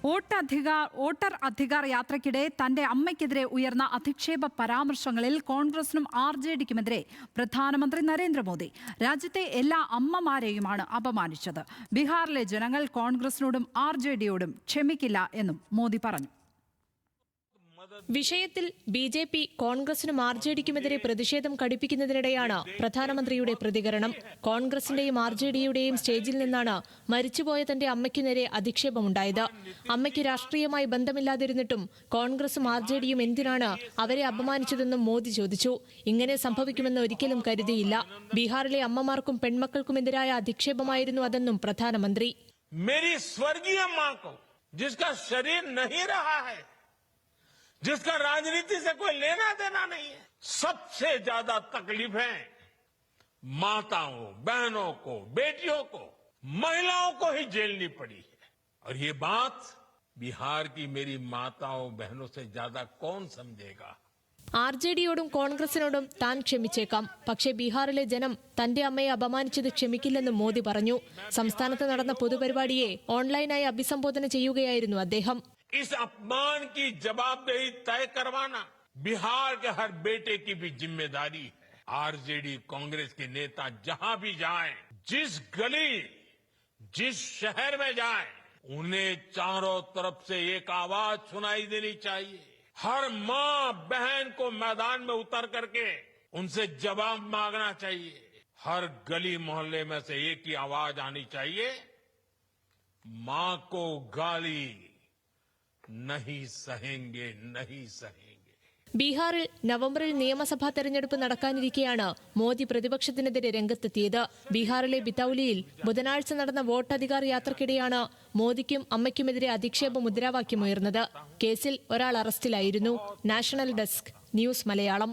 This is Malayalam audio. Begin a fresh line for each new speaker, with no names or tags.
വോട്ടർ അധികാർ യാത്രയ്ക്കിടെ തന്റെ അമ്മയ്ക്കെതിരെ ഉയർന്ന അധിക്ഷേപ പരാമർശങ്ങളിൽ കോൺഗ്രസിനും RJDക്കുമെതിരെ പ്രധാനമന്ത്രി നരേന്ദ്രമോദി. രാജ്യത്തെ എല്ലാ അമ്മമാരെയുമാണ് അപമാനിച്ചത്. ബീഹാറിലെ ജനങ്ങൾ കോൺഗ്രസിനോടും RJDയോടും ക്ഷമിക്കില്ല എന്നും മോദി പറഞ്ഞു.
വിഷയത്തിൽ BJP കോൺഗ്രസിനും RJDക്കുമെതിരെ പ്രതിഷേധം കടുപ്പിക്കുന്നതിനിടെയാണ് പ്രധാനമന്ത്രിയുടെ പ്രതികരണം. കോൺഗ്രസിന്റെയും RJDയുടെയും സ്റ്റേജിൽ നിന്നാണ് മരിച്ചുപോയ തന്റെ അമ്മയ്ക്കു നേരെ അധിക്ഷേപമുണ്ടായത്. അമ്മയ്ക്ക് രാഷ്ട്രീയമായി ബന്ധമില്ലാതിരുന്നിട്ടും കോൺഗ്രസും RJDയും എന്തിനാണ് അവരെ അപമാനിച്ചതെന്നും മോദി ചോദിച്ചു. ഇങ്ങനെ സംഭവിക്കുമെന്ന് ഒരിക്കലും കരുതിയില്ല. ബീഹാറിലെ അമ്മമാർക്കും പെൺമക്കൾക്കുമെതിരായ അധിക്ഷേപമായിരുന്നു അതെന്നും പ്രധാനമന്ത്രി.
जिसका राजनीति से कोई लेना देना नहीं है, सबसे ज्यादा तकलीफें माताओं, बहनों को, बेटियों को, महिलाओं को ही झेलनी पड़ी है. और ये बात बिहार की मेरी माताओं बहनों से ज्यादा कौन समझेगा?
RJDയോടും കോൺഗ്രസിനോടും താൻ ക്ഷമിച്ചേക്കാം. പക്ഷേ ബീഹാറിലെ ജനം തന്റെ അമ്മയെ അപമാനിച്ചത് ക്ഷമിക്കില്ലെന്നും മോദി പറഞ്ഞു. സംസ്ഥാനത്ത് നടന്ന പൊതുപരിപാടിയെ ഓൺലൈനായി അഭിസംബോധന ചെയ്യുകയായിരുന്നു അദ്ദേഹം.
इस अपमान की जवाबदेही तय करवाना बिहार के हर बेटे की भी जिम्मेदारी है. RJD कांग्रेस के नेता जहां भी जाएं, जिस गली, जिस शहर में जाएं, उन्हें चारों तरफ से एक आवाज सुनाई देनी चाहिए. हर मां बहन को मैदान में उतर करके उनसे जवाब मांगना चाहिए. हर गली मोहल्ले में से एक ही आवाज आनी चाहिए, मां को गाली नहीं सहेंगे, नहीं सहेंगे.
ബീഹാറിൽ നവംബറിൽ നിയമസഭാ തെരഞ്ഞെടുപ്പ് നടക്കാനിരിക്കെയാണ് മോദി പ്രതിപക്ഷത്തിനെതിരെ രംഗത്തെത്തിയത്. ബീഹാറിലെ ബിതൌലിയിൽ ബുധനാഴ്ച നടന്ന വോട്ടധികാർ യാത്രക്കിടെയാണ് മോദിക്കും അമ്മയ്ക്കുമെതിരെ അധിക്ഷേപ മുദ്രാവാക്യമുയർന്നത്. കേസിൽ ഒരാൾ അറസ്റ്റിലായിരുന്നു. National desk, news Malayalam.